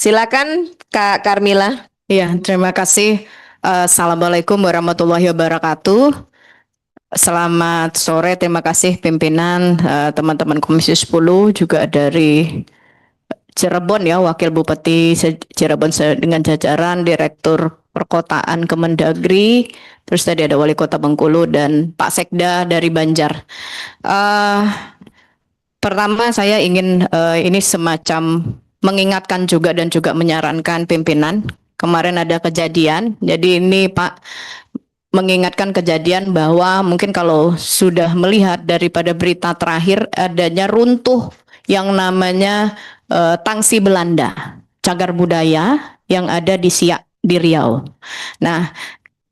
Silakan Kak Karmila. Iya, terima kasih. Assalamualaikum warahmatullahi wabarakatuh. Selamat sore, terima kasih pimpinan teman-teman Komisi 10 juga dari Cirebon ya, Wakil Bupati Cirebon dengan jajaran Direktur Perkotaan Kemendagri, terus tadi ada Wali Kota Bengkulu dan Pak Sekda dari Banjar. Eh, Pertama saya ingin ini semacam mengingatkan juga dan juga menyarankan pimpinan. Kemarin ada kejadian, jadi ini Pak mengingatkan kejadian bahwa mungkin kalau sudah melihat daripada berita terakhir adanya runtuh yang namanya Tangsi Belanda, cagar budaya yang ada di Siak di Riau. Nah,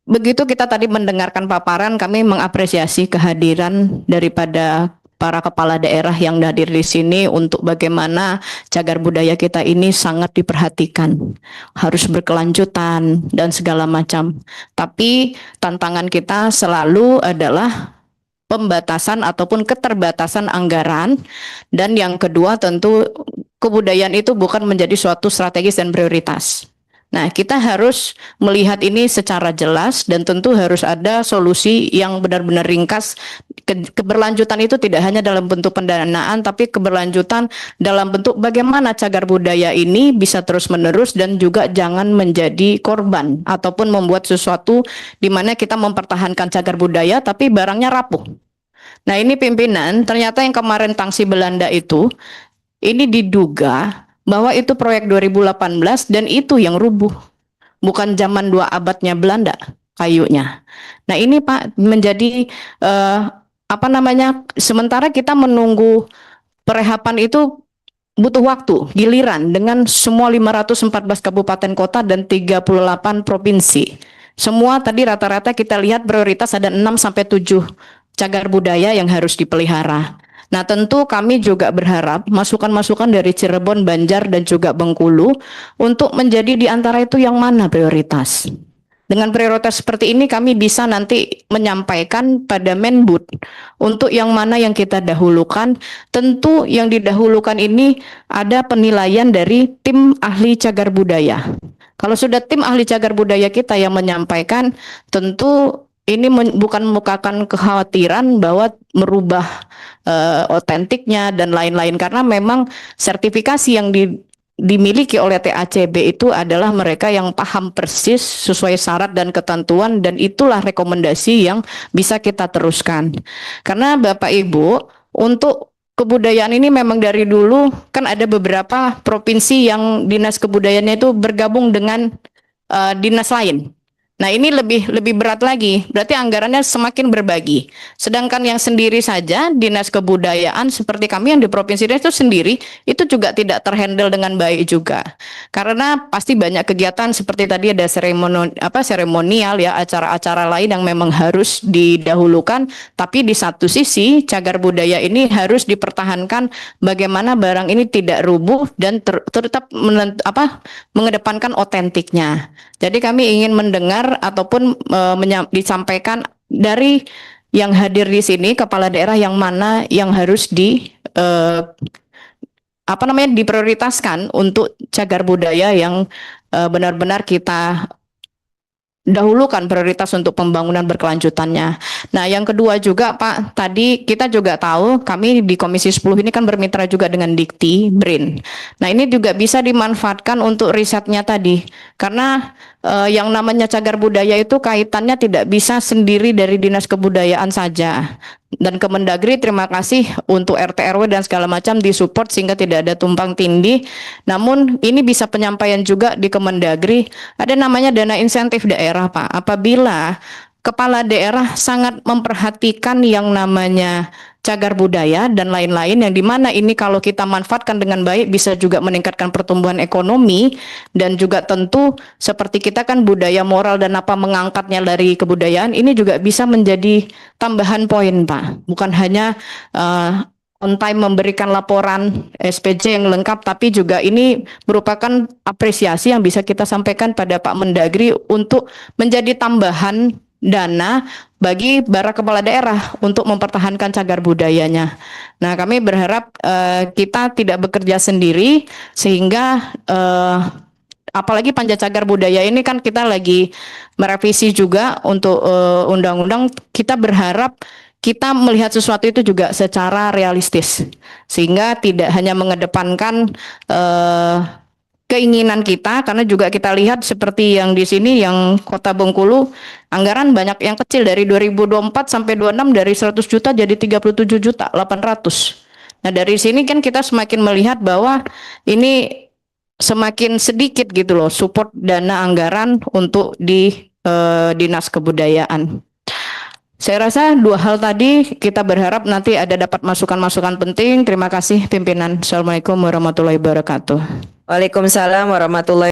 begitu kita tadi mendengarkan paparan, kami mengapresiasi kehadiran daripada para kepala daerah yang hadir di sini untuk bagaimana cagar budaya kita ini sangat diperhatikan, harus berkelanjutan dan segala macam. Tapi tantangan kita selalu adalah pembatasan ataupun keterbatasan anggaran, dan yang kedua tentu kebudayaan itu bukan menjadi suatu strategis dan prioritas. Nah, kita harus melihat ini secara jelas dan tentu harus ada solusi yang benar-benar ringkas. Keberlanjutan itu tidak hanya dalam bentuk pendanaan, tapi keberlanjutan dalam bentuk bagaimana cagar budaya ini bisa terus-menerus dan juga jangan menjadi korban ataupun membuat sesuatu di mana kita mempertahankan cagar budaya tapi barangnya rapuh. Nah, ini pimpinan, ternyata yang kemarin Tangsi Belanda itu, ini diduga bahwa itu proyek 2018 dan itu yang rubuh. Bukan zaman 2 abadnya Belanda kayunya. Nah, ini Pak menjadi sementara kita menunggu perehapan itu butuh waktu, giliran dengan semua 514 kabupaten kota dan 38 provinsi. Semua tadi rata-rata kita lihat prioritas ada 6 sampai 7 cagar budaya yang harus dipelihara. Nah, tentu kami juga berharap masukan-masukan dari Cirebon, Banjar, dan juga Bengkulu untuk menjadi di antara itu yang mana prioritas. Dengan prioritas seperti ini kami bisa nanti menyampaikan pada Menbud untuk yang mana yang kita dahulukan. Tentu yang didahulukan ini ada penilaian dari tim ahli cagar budaya. Kalau sudah tim ahli cagar budaya kita yang menyampaikan, tentu ini bukan memukakan kekhawatiran bahwa merubah otentiknya dan lain-lain, karena memang sertifikasi yang dimiliki oleh TACB itu adalah mereka yang paham persis sesuai syarat dan ketentuan, dan itulah rekomendasi yang bisa kita teruskan. Karena Bapak Ibu, untuk kebudayaan ini memang dari dulu kan ada beberapa provinsi yang dinas kebudayaannya itu bergabung dengan dinas lain. Nah, ini lebih berat lagi, berarti anggarannya semakin berbagi. Sedangkan yang sendiri saja, dinas kebudayaan seperti kami yang di provinsi itu sendiri, itu juga tidak terhandle dengan baik juga. Karena pasti banyak kegiatan seperti tadi ada seremonial ya, acara-acara lain yang memang harus didahulukan, tapi di satu sisi cagar budaya ini harus dipertahankan bagaimana barang ini tidak rubuh dan tetap mengedepankan otentiknya. Jadi kami ingin mendengar ataupun disampaikan dari yang hadir di sini kepala daerah yang mana yang harus diprioritaskan untuk cagar budaya yang benar-benar kita dahulukan prioritas untuk pembangunan berkelanjutannya. Nah, yang kedua juga Pak, tadi kita juga tahu kami di Komisi 10 ini kan bermitra juga dengan Dikti, BRIN. Nah, ini juga bisa dimanfaatkan untuk risetnya tadi. Karena yang namanya cagar budaya itu kaitannya tidak bisa sendiri dari Dinas Kebudayaan saja. Dan Kemendagri terima kasih untuk RT RW dan segala macam disupport sehingga tidak ada tumpang tindih. Namun ini bisa penyampaian juga di Kemendagri, ada namanya dana insentif daerah Pak. Apabila kepala daerah sangat memperhatikan yang namanya cagar budaya dan lain-lain, yang dimana ini kalau kita manfaatkan dengan baik bisa juga meningkatkan pertumbuhan ekonomi, dan juga tentu seperti kita kan budaya moral dan apa mengangkatnya dari kebudayaan ini juga bisa menjadi tambahan poin Pak, bukan hanya on time memberikan laporan SPJ yang lengkap, tapi juga ini merupakan apresiasi yang bisa kita sampaikan pada Pak Mendagri untuk menjadi tambahan dana bagi para kepala daerah untuk mempertahankan cagar budayanya. Nah, kami berharap kita tidak bekerja sendiri sehingga apalagi Pancacagar Budaya ini kan kita lagi merevisi juga untuk undang-undang. Kita berharap kita melihat sesuatu itu juga secara realistis, sehingga tidak hanya mengedepankan keinginan kita, karena juga kita lihat seperti yang di sini yang Kota Bengkulu anggaran banyak yang kecil dari 2024 sampai 26 dari 100 juta jadi 37 juta 800. Nah, dari sini kan kita semakin melihat bahwa ini semakin sedikit gitu loh support dana anggaran untuk di Dinas Kebudayaan. Saya rasa dua hal tadi kita berharap nanti ada dapat masukan-masukan penting. Terima kasih pimpinan. Assalamualaikum warahmatullahi wabarakatuh. Waalaikumsalam warahmatullahi